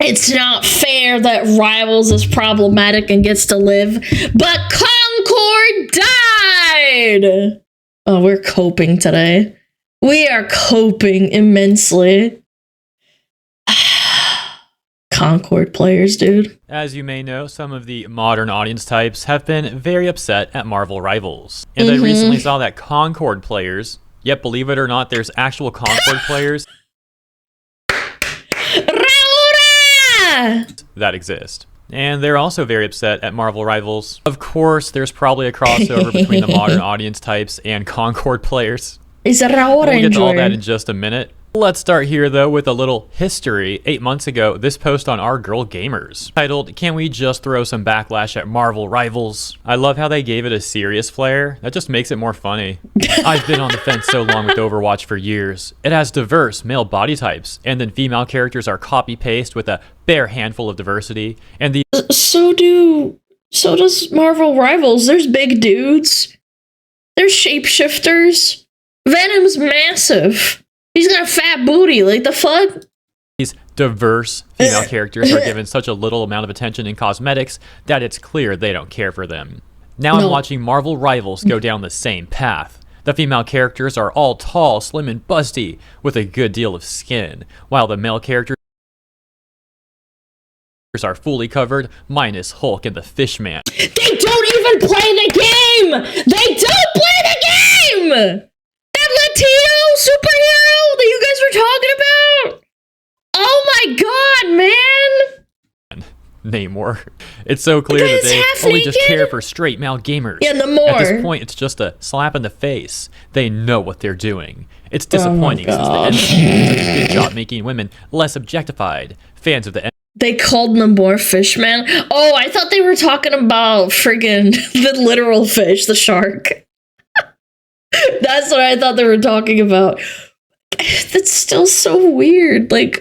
It's not fair that Rivals is problematic and gets to live, but Concord died! Oh, we're coping today. We are coping immensely. Concord players, dude. As you may know, some of the modern audience types have been very upset at Marvel Rivals. And I recently saw that Concord players, yep, believe it or not, there's actual Concord players that exist. And they're also very upset at Marvel Rivals. Of course, there's probably a crossover between the modern audience types and Concord players. We'll get to all that in just a minute. Let's start here though with a little history. 8 months ago, this post on Our Girl Gamers, titled, "Can we just throw some backlash at Marvel Rivals?" I love how they gave it a serious flair. That just makes it more funny. I've been on the fence so long with Overwatch for years. It has diverse male body types, and then female characters are copy-paste with a bare handful of diversity, and the So does Marvel Rivals. There's big dudes. There's shapeshifters. Venom's massive. He's got a fat booty, like the fuck? These diverse female characters are given such a little amount of attention in cosmetics that it's clear they don't care for them. Now I'm watching Marvel Rivals go down the same path. The female characters are all tall, slim, and busty, with a good deal of skin, while the male characters are fully covered, minus Hulk and the Fishman. They don't even play the game! They don't play the game! That Latino superhero that you guys were talking about? Oh my god, man! Namor. It's so clear that they only just care for straight male gamers. Yeah, Namor. At this point, it's just a slap in the face. They know what they're doing. It's disappointing since the MCU does a good job making women less objectified. Fans of the They called Namor Fishman? Oh, I thought they were talking about friggin' the literal fish, the shark. That's what I thought they were talking about. That's still so weird. Like,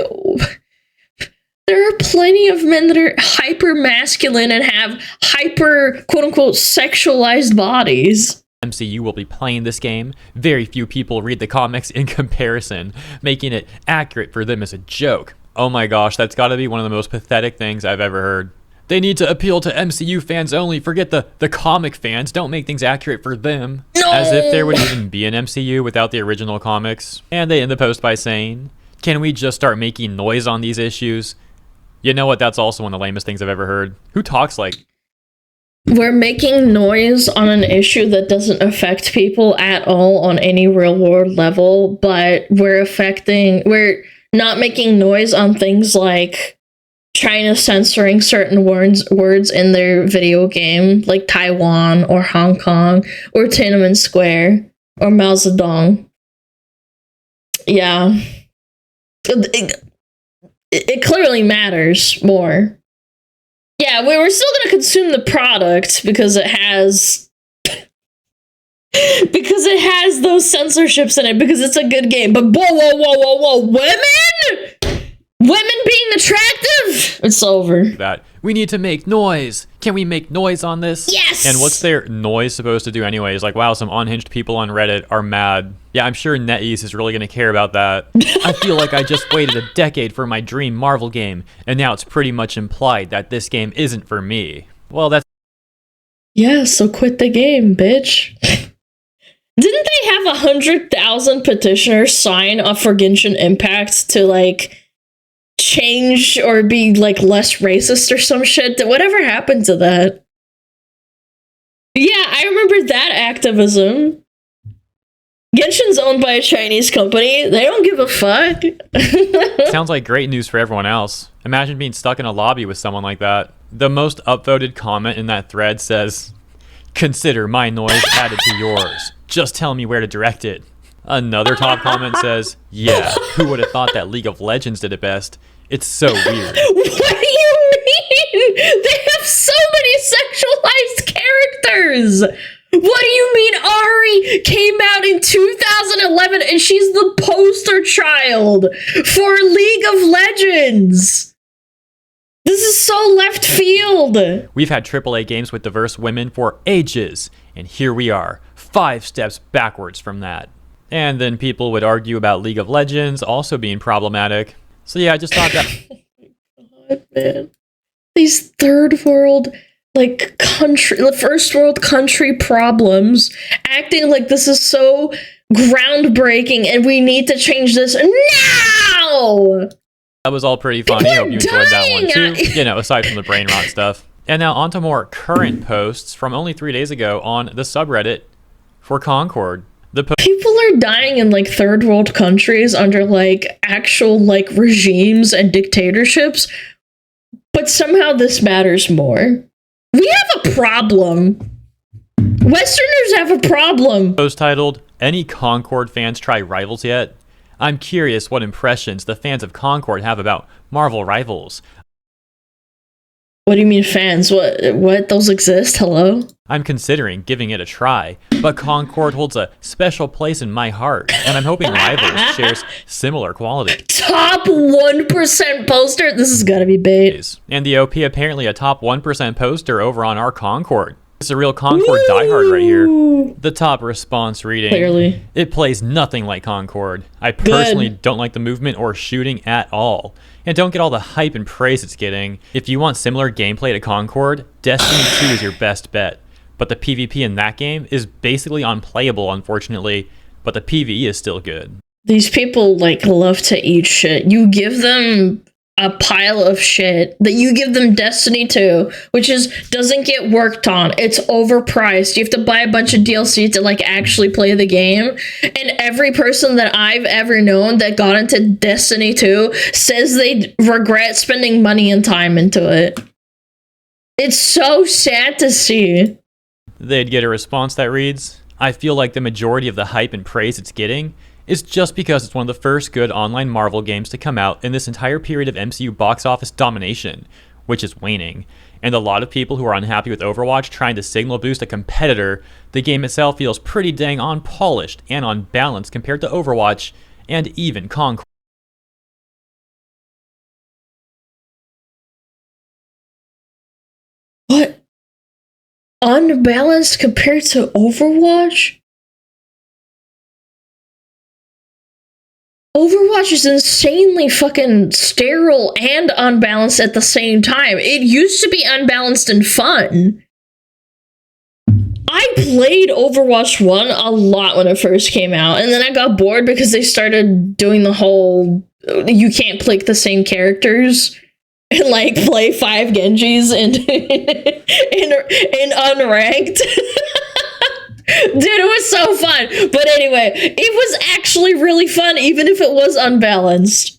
there are plenty of men that are hyper masculine and have hyper, quote unquote, sexualized bodies. MCU will be playing this game. Very few people read the comics in comparison, making it accurate for them as a joke. Oh my gosh, that's gotta be one of the most pathetic things I've ever heard. They need to appeal to MCU fans only. Forget the comic fans. Don't make things accurate for them. No! As if there would even be an MCU without the original comics. And they end the post by saying, "Can we just start making noise on these issues?" You know what? That's also one of the lamest things I've ever heard. Who talks like... We're making noise on an issue that doesn't affect people at all on any real world level, but we're not making noise on things like China censoring certain words in their video game, like Taiwan or Hong Kong or Tiananmen Square or Mao Zedong. Yeah. It clearly matters more. Yeah, we're still going to consume the product because it has those censorships in it, because it's a good game. But whoa, women? Women being attractive? It's over. That we need to make noise. Can we make noise on this? Yes! And what's their noise supposed to do anyways? Like, wow, some unhinged people on Reddit are mad. Yeah, I'm sure NetEase is really going to care about that. I feel like I just waited a decade for my dream Marvel game, and now it's pretty much implied that this game isn't for me. Well, that's... Yeah, so quit the game, bitch. Didn't they have 100,000 petitioners sign up for Genshin Impact to, like, change or be, like, less racist or some shit? Whatever happened to that? Yeah, I remember that activism. Genshin's owned by a Chinese company. They don't give a fuck. Sounds like great news for everyone else. Imagine being stuck in a lobby with someone like that. The most upvoted comment in that thread says, "Consider my noise added to yours. Just tell me where to direct it." Another top comment says, "Yeah, who would have thought that League of Legends did it best? It's so weird." What do you mean? They have so many sexualized characters. What do you mean Ari came out in 2011 and she's the poster child for League of Legends? This is so left field. We've had AAA games with diverse women for ages, and here we are, 5 steps backwards from that. And then people would argue about League of Legends also being problematic. So yeah, I just thought that... God, man. These third world, like, first world country problems, acting like this is so groundbreaking and we need to change this now! That was all pretty funny. I hope you enjoyed that one too. You know, aside from the brain rot stuff. And now on to more current posts from only 3 days ago on the subreddit for Concord. People are dying in like third world countries under like actual like regimes and dictatorships, but somehow this matters more. We have a problem. Westerners have a problem. Post titled, "Any Concord fans try Rivals yet? I'm curious what impressions the fans of Concord have about Marvel Rivals. What do you mean fans? What? Those exist? Hello? I'm considering giving it a try, but Concord holds a special place in my heart, and I'm hoping Rivals shares similar quality." Top 1% poster? This has gotta be bait. And the OP apparently a top 1% poster over on our Concord. It's a real Concord diehard right here. The top response reading. Clearly. "It plays nothing like Concord. I personally don't like the movement or shooting at all. And don't get all the hype and praise it's getting. If you want similar gameplay to Concord, Destiny 2 is your best bet. But the PvP in that game is basically unplayable, unfortunately. But the PvE is still good." These people like love to eat shit. You give them a pile of shit that you give them Destiny 2, which doesn't get worked on. It's overpriced. You have to buy a bunch of DLC to like actually play the game. And every person that I've ever known that got into Destiny 2 says they regret spending money and time into it. It's so sad to see. They'd get a response that reads, "I feel like the majority of the hype and praise it's getting is just because it's one of the first good online Marvel games to come out in this entire period of MCU box office domination, which is waning. And a lot of people who are unhappy with Overwatch trying to signal boost a competitor, the game itself feels pretty dang unpolished and unbalanced compared to Overwatch and even Concord." What? Unbalanced compared to Overwatch? Overwatch is insanely fucking sterile and unbalanced at the same time. It used to be unbalanced and fun. I played Overwatch 1 a lot when it first came out, and then I got bored because they started doing the whole you can't click the same characters and like play 5 Genjis in unranked. Dude, it was so fun. But anyway, it was actually really fun, even if it was unbalanced.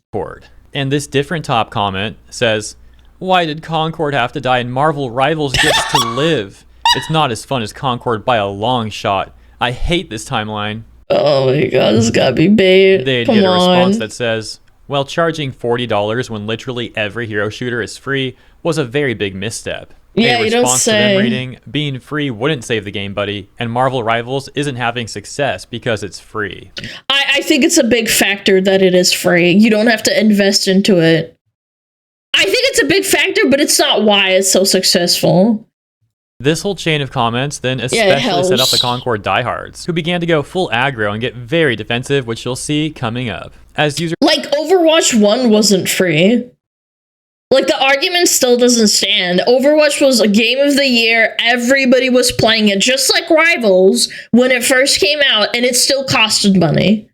And this different top comment says, "Why did Concord have to die and Marvel Rivals gets to live? It's not as fun as Concord by a long shot. I hate this timeline." Oh my god, this gotta be bait. They'd get a response that says, "Well, charging $40 when literally every hero shooter is free was a very big misstep." Yeah, you don't say. To them reading, "Being free wouldn't save the game, buddy, and Marvel Rivals isn't having success because it's free." I think it's a big factor that it is free. You don't have to invest into it. I think it's a big factor, but it's not why it's so successful. This whole chain of comments then especially set up the Concord diehards, who began to go full aggro and get very defensive, which you'll see coming up. As users like Overwatch 1 wasn't free. Like, the argument still doesn't stand. Overwatch was a game of the year. Everybody was playing it, just like Rivals, when it first came out, and it still costed money.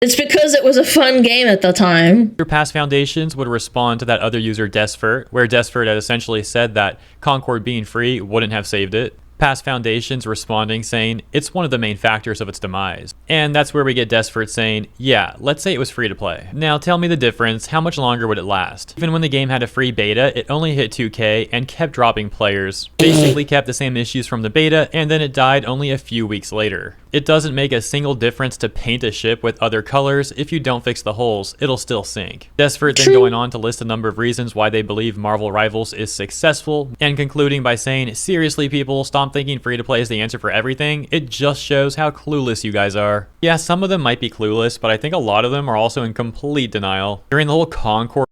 It's because it was a fun game at the time. Your past foundations would respond to that other user, Desfert, where Desfert had essentially said that Concord being free wouldn't have saved it. Past Foundations responding saying it's one of the main factors of its demise. And that's where we get Desfert saying, "Yeah, let's say it was free to play. Now tell me the difference, how much longer would it last? Even when the game had a free beta, it only hit 2K and kept dropping players. Basically kept the same issues from the beta, and then it died only a few weeks later. It doesn't make a single difference to paint a ship with other colors. If you don't fix the holes, it'll still sink." Desfert then going on to list a number of reasons why they believe Marvel Rivals is successful, and concluding by saying, "Seriously people, stop thinking free to play is the answer for everything. It just shows how clueless you guys are." Yeah, some of them might be clueless, but I think a lot of them are also in complete denial. During the whole Concord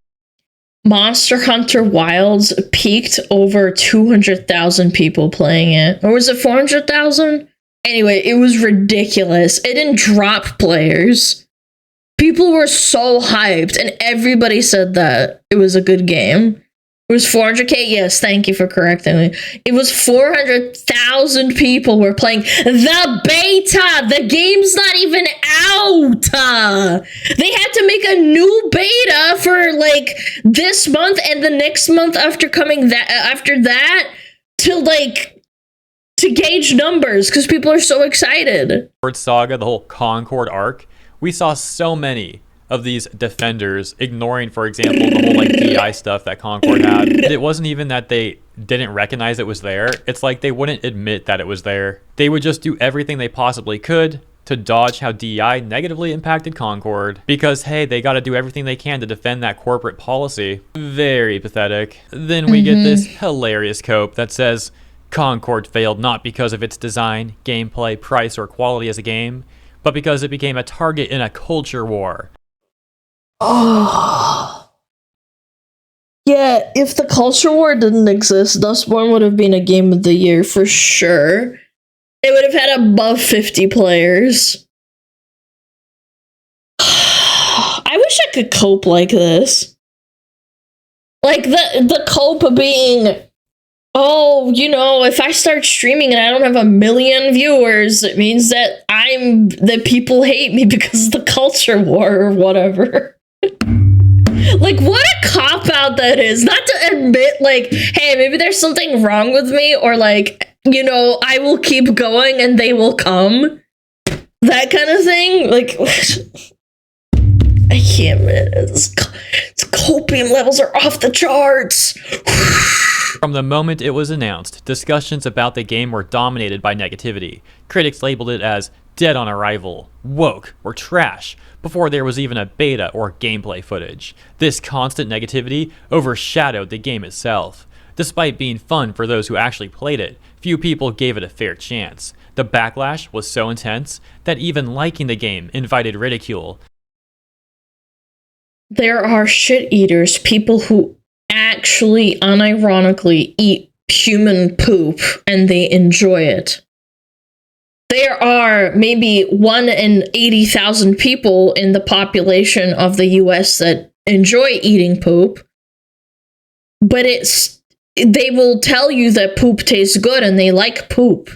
Monster Hunter Wilds peaked over 200,000 people playing it. Or was it 400,000? Anyway, it was ridiculous. It didn't drop players. People were so hyped, and everybody said that it was a good game. It was 400K. Yes, thank you for correcting me. It was 400,000 people were playing the beta. The game's not even out. They had to make a new beta for like this month and the next month after that to gauge numbers because people are so excited. Saga, the whole Concord arc, we saw so many of these defenders ignoring, for example, the whole like DI stuff that Concord had. It wasn't even that they didn't recognize it was there. It's like they wouldn't admit that it was there. They would just do everything they possibly could to dodge how DI negatively impacted Concord because, hey, they got to do everything they can to defend that corporate policy. Very pathetic. Then we get this hilarious cope that says Concord failed not because of its design, gameplay, price, or quality as a game, but because it became a target in a culture war. Oh. Yeah, if the culture war didn't exist, Dustborn would have been a game of the year for sure. It would have had above 50 players. I wish I could cope like this. Like the cope being, oh, you know, if I start streaming and I don't have 1 million viewers, it means that people hate me because of the culture war or whatever. Like, what a cop-out that is. Not to admit, like, hey, maybe there's something wrong with me, or like, you know, I will keep going and they will come. That kind of thing. Like, I can't, man. Its copium levels are off the charts. From the moment it was announced, discussions about the game were dominated by negativity. Critics labeled it as dead on arrival, woke, or trash, before there was even a beta or gameplay footage. This constant negativity overshadowed the game itself. Despite being fun for those who actually played it, few people gave it a fair chance. The backlash was so intense that even liking the game invited ridicule. There are shit eaters, people who actually unironically eat human poop and they enjoy it. There are maybe 1 in 80,000 people in the population of the US that enjoy eating poop, but they will tell you that poop tastes good and they like poop.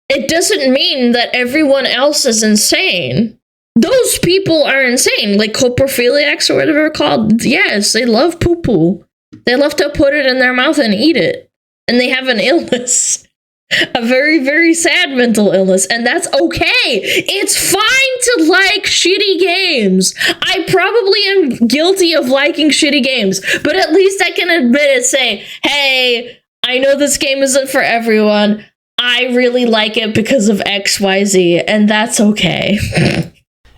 It doesn't mean that everyone else is insane. Those people are insane, like coprophiliacs or whatever they're called. Yes, they love poo-poo. They love to put it in their mouth and eat it. And they have an illness. A very, very sad mental illness. And that's okay. It's fine to like shitty games. I probably am guilty of liking shitty games. But at least I can admit it, say, hey, I know this game isn't for everyone. I really like it because of XYZ. And that's okay.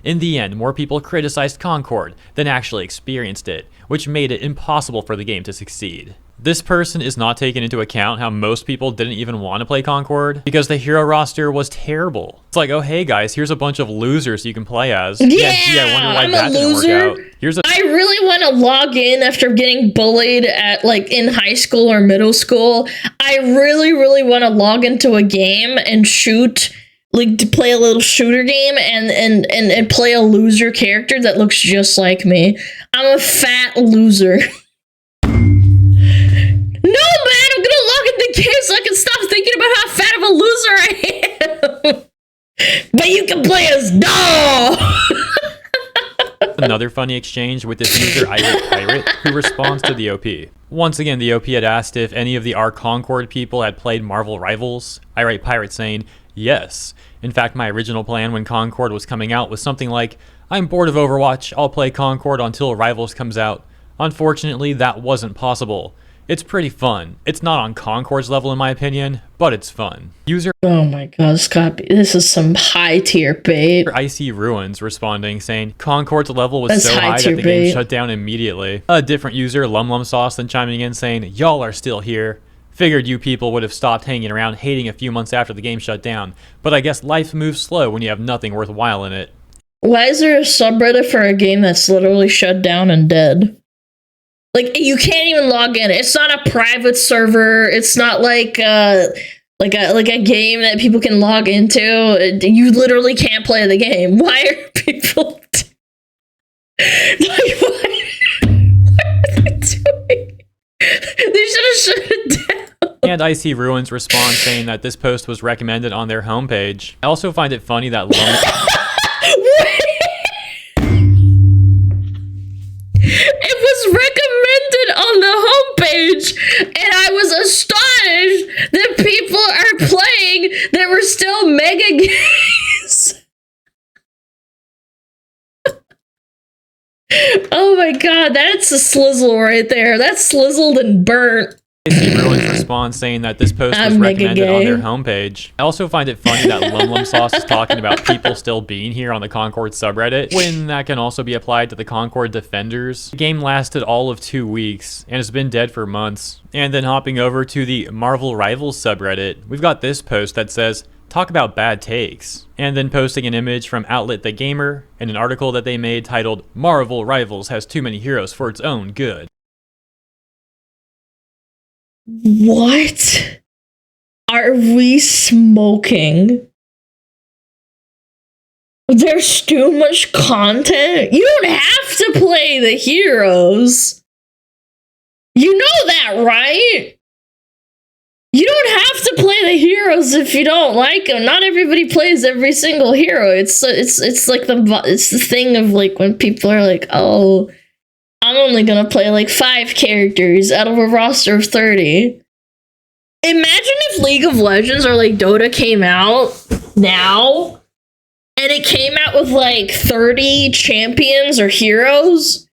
In the end, more people criticized Concord than actually experienced it, which made it impossible for the game to succeed. This person is not taking into account how most people didn't even want to play Concord because the hero roster was terrible. It's like, oh hey guys, here's a bunch of losers you can play as. Yeah, I wonder why I'm that a didn't loser. work out. I really want to log in after getting bullied at like in high school or middle school. I really, really want to log into a game and shoot, like to play a little shooter game and play a loser character that looks just like me. I'm a fat loser. No, man, I'm gonna log in the game so I can stop thinking about how fat of a loser I am. But you can play as Another funny exchange with this user Irate Pirate who responds to the OP. Once again, the OP had asked if any of the R Concord people had played Marvel Rivals. Irate Pirate saying, yes. In fact, my original plan when Concord was coming out was something like, I'm bored of Overwatch, I'll play Concord until Rivals comes out. Unfortunately, that wasn't possible. It's pretty fun. It's not on Concord's level in my opinion, but it's fun. User Oh my god, Scott, this is some high tier bait. Icy Ruins responding saying Concord's level was That's so high that high-tier the game bait. shut down immediately. A different user, Lum Sauce, then chiming in saying, y'all are still here. Figured you people would have stopped hanging around hating a few months after the game shut down, but I guess life moves slow when you have nothing worthwhile in it. Why is there a subreddit for a game that's literally shut down and dead? Like, you can't even log in. It's not a private server. It's not like a game that people can log into. You literally can't play the game. Why are people like, what are they doing? They should have shut it down. And Icy Ruins responds saying that this post was recommended on their homepage. I also find it funny that it was recommended on the homepage, and I was astonished that people are playing that were still mega gays. Oh my god, that's a slizzle right there. That's slizzled and burnt. Icy Ruins responds saying that this post was recommended on their homepage. I also find it funny that Lum Sauce is talking about people still being here on the Concord subreddit, when that can also be applied to the Concord defenders. The game lasted all of 2 weeks and has been dead for months. And then hopping over to the Marvel Rivals subreddit, we've got this post that says, "Talk about bad takes," and then posting an image from Outlet the Gamer and an article that they made titled, "Marvel Rivals has too many heroes for its own good." What are we smoking? There's too much content. You don't have to play the heroes. You know that, right? You don't have to play the heroes if you don't like them. Not everybody plays every single hero. It's like the thing of like when people are like, "Oh, I'm only gonna play like 5 characters out of a roster of 30. Imagine if League of Legends or like Dota came out now, and it came out with like 30 champions or heroes,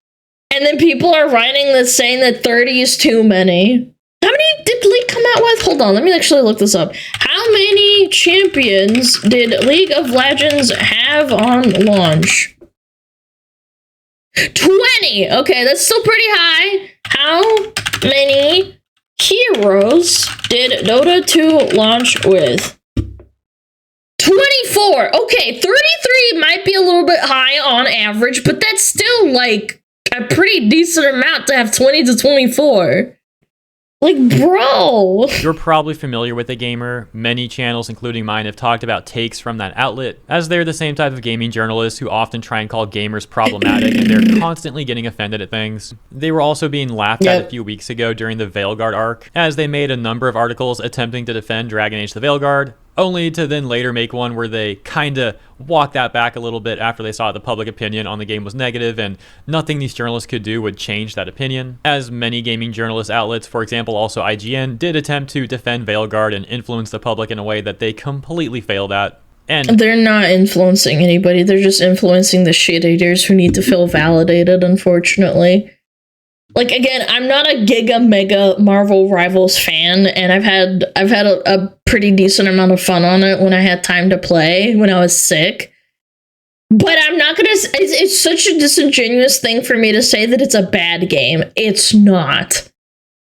and then people are writing this saying that 30 is too many. How many did League come out with? Hold on, let me actually look this up. How many champions did League of Legends have on launch? 20! Okay, that's still pretty high. How many heroes did Dota 2 launch with? 24! Okay, 33 might be a little bit high on average, but that's still like a pretty decent amount to have 20 to 24. Like, bro! You're probably familiar with The Gamer. Many channels, including mine, have talked about takes from that outlet, as they're the same type of gaming journalists who often try and call gamers problematic, and they're constantly getting offended at things. They were also being laughed at a few weeks ago during the Veilguard arc, as they made a number of articles attempting to defend Dragon Age the Veilguard, only to then later make one where they kinda walked that back a little bit after they saw the public opinion on the game was negative, and nothing these journalists could do would change that opinion. As many gaming journalist outlets, for example also IGN, did attempt to defend Veilguard and influence the public in a way that they completely failed at. And they're not influencing anybody, they're just influencing the shit eaters who need to feel validated, unfortunately. Like, again, I'm not a giga mega Marvel Rivals fan, and I've had a pretty decent amount of fun on it when I had time to play when I was sick. But I'm not gonna. It's such a disingenuous thing for me to say that it's a bad game. It's not.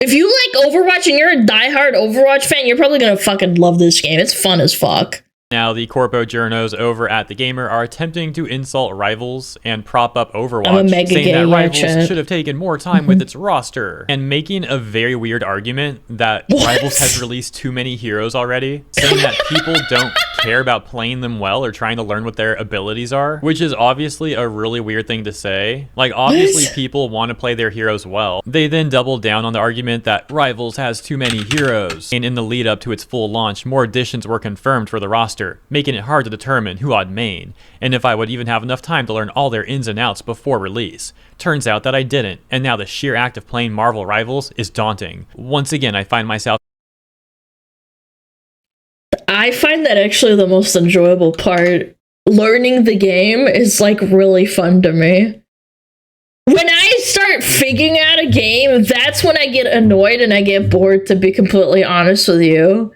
If you like Overwatch and you're a diehard Overwatch fan, you're probably gonna fucking love this game. It's fun as fuck. now the Corpo Journos over at The Gamer are attempting to insult Rivals and prop up Overwatch, saying that Rivals should have taken more time with its roster, and making a very weird argument that Rivals has released too many heroes already, saying that people don't care about playing them well or trying to learn what their abilities are, which is obviously a really weird thing to say. Like, obviously people want to play their heroes well. They then doubled down on the argument that Rivals has too many heroes, and in the lead up to its full launch, more additions were confirmed for the roster, making it hard to determine who I'd main, and if I would even have enough time to learn all their ins and outs before release. Turns out that I didn't, and now the sheer act of playing Marvel Rivals is daunting. Once again, I find that actually the most enjoyable part. Learning the game is like really fun to me. When I start figuring out a game, that's when I get annoyed and I get bored, to be completely honest with you.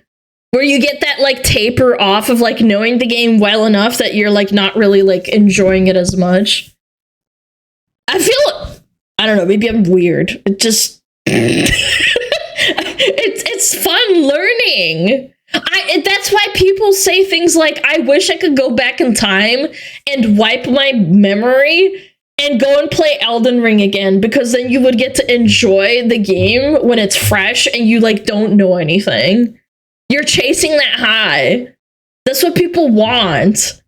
Where you get that like taper off of like knowing the game well enough that you're like not really like enjoying it as much. I feel, I don't know, maybe I'm weird. It just it's fun learning. That's why people say things like, I wish I could go back in time and wipe my memory and go and play Elden Ring again, because then you would get to enjoy the game when it's fresh and you like don't know anything. You're chasing that high. That's what people want.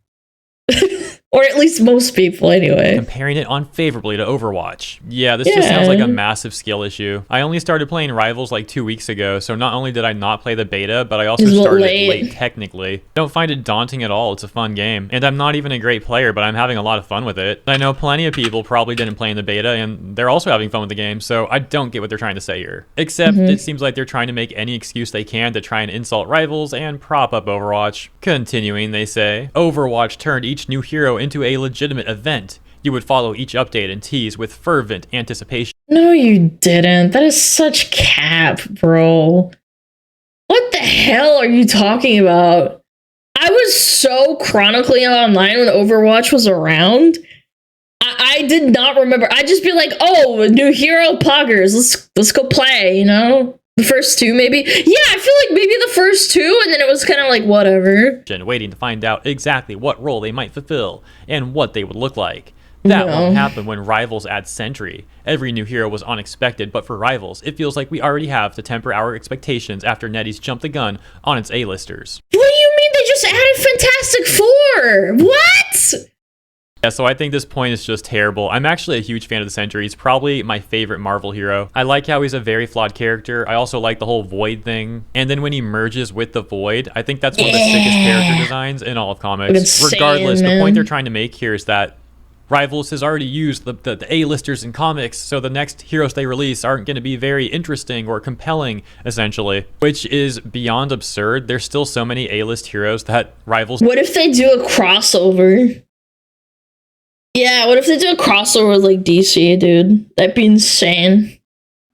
Or at least most people, anyway. Comparing it unfavorably to Overwatch. Yeah, this just sounds like a massive skill issue. I only started playing Rivals like 2 weeks ago, so not only did I not play the beta, but I also started it late technically. Don't find it daunting at all. It's a fun game. And I'm not even a great player, but I'm having a lot of fun with it. I know plenty of people probably didn't play in the beta, and they're also having fun with the game, so I don't get what they're trying to say here. Except it seems like they're trying to make any excuse they can to try and insult Rivals and prop up Overwatch. Continuing, they say, Overwatch turned each new hero into a legitimate event. You would follow each update and tease with fervent anticipation. No, you didn't. That is such cap, bro. What the hell are you talking about? I was so chronically online when Overwatch was around. I did not remember. I'd just be like, oh, new hero poggers. Let's go play, you know? The first two, maybe? Yeah, I feel like maybe the first two, and then it was kind of like, whatever. Waiting to find out exactly what role they might fulfill and what they would look like. That won't happen when Rivals add Sentry. Every new hero was unexpected, but for Rivals, it feels like we already have to temper our expectations after NetEase jumped the gun on its A-listers. What do you mean they just added Fantastic Four? What? Yeah, so I think this point is just terrible. I'm actually a huge fan of the Sentry. He's probably my favorite Marvel hero. I like how he's a very flawed character. I also like the whole Void thing. And then when he merges with the Void, I think that's one of the sickest character designs in all of comics. Regardless, the point they're trying to make here is that Rivals has already used the A-listers in comics, so the next heroes they release aren't going to be very interesting or compelling, essentially, which is beyond absurd. There's still so many A-list heroes that Rivals... What if they do a crossover? Yeah, what if they do a crossover with, like, DC, dude? That'd be insane.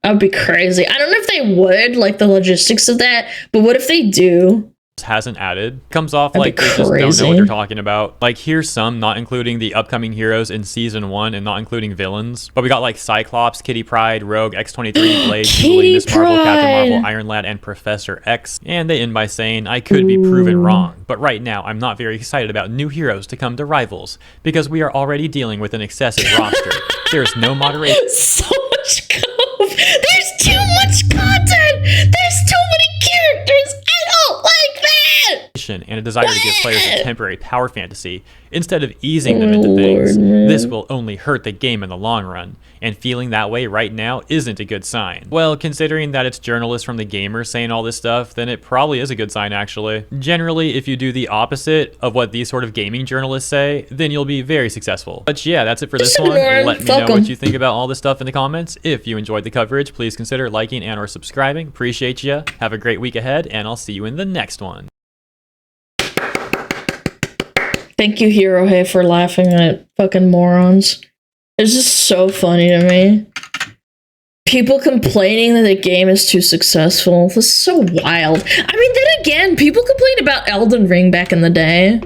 That would be crazy. I don't know if they would, like, the logistics of that, but what if they do? Hasn't added. Comes off like they just don't know what they're talking about. Like, here's some, not including the upcoming heroes in Season 1 and not including villains. But we got, like, Cyclops, Kitty Pryde, Rogue, X-23, Blade, Jubilee, Miss Marvel, Captain Marvel, Iron Lad, and Professor X. And they end by saying, I could be proven wrong, but right now I'm not very excited about new heroes to come to Rivals, because we are already dealing with an excessive roster. There's no moderation. So much coke! There's too much content! There's too many characters! I don't like that! And a desire to give players a temporary power fantasy instead of easing them into things. This will only hurt the game in the long run, and feeling that way right now isn't a good sign. Well, considering that it's journalists from The Gamer saying all this stuff, then it probably is a good sign, actually. Generally, if you do the opposite of what these sort of gaming journalists say, then you'll be very successful. But yeah, that's it for this one. Let me know what you think about all this stuff in the comments. If you enjoyed the coverage, please consider liking and or subscribing. Appreciate you. Have a great week ahead, and I'll see you in the next one. Thank you, Hirohe, for laughing at fucking morons. It's just so funny to me. People complaining that the game is too successful. This is so wild. I mean, then again, people complained about Elden Ring back in the day.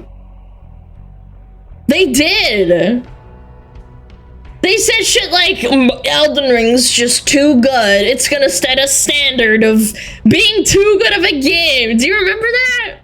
They did. They said shit like, Elden Ring's just too good. It's gonna set a standard of being too good of a game. Do you remember that?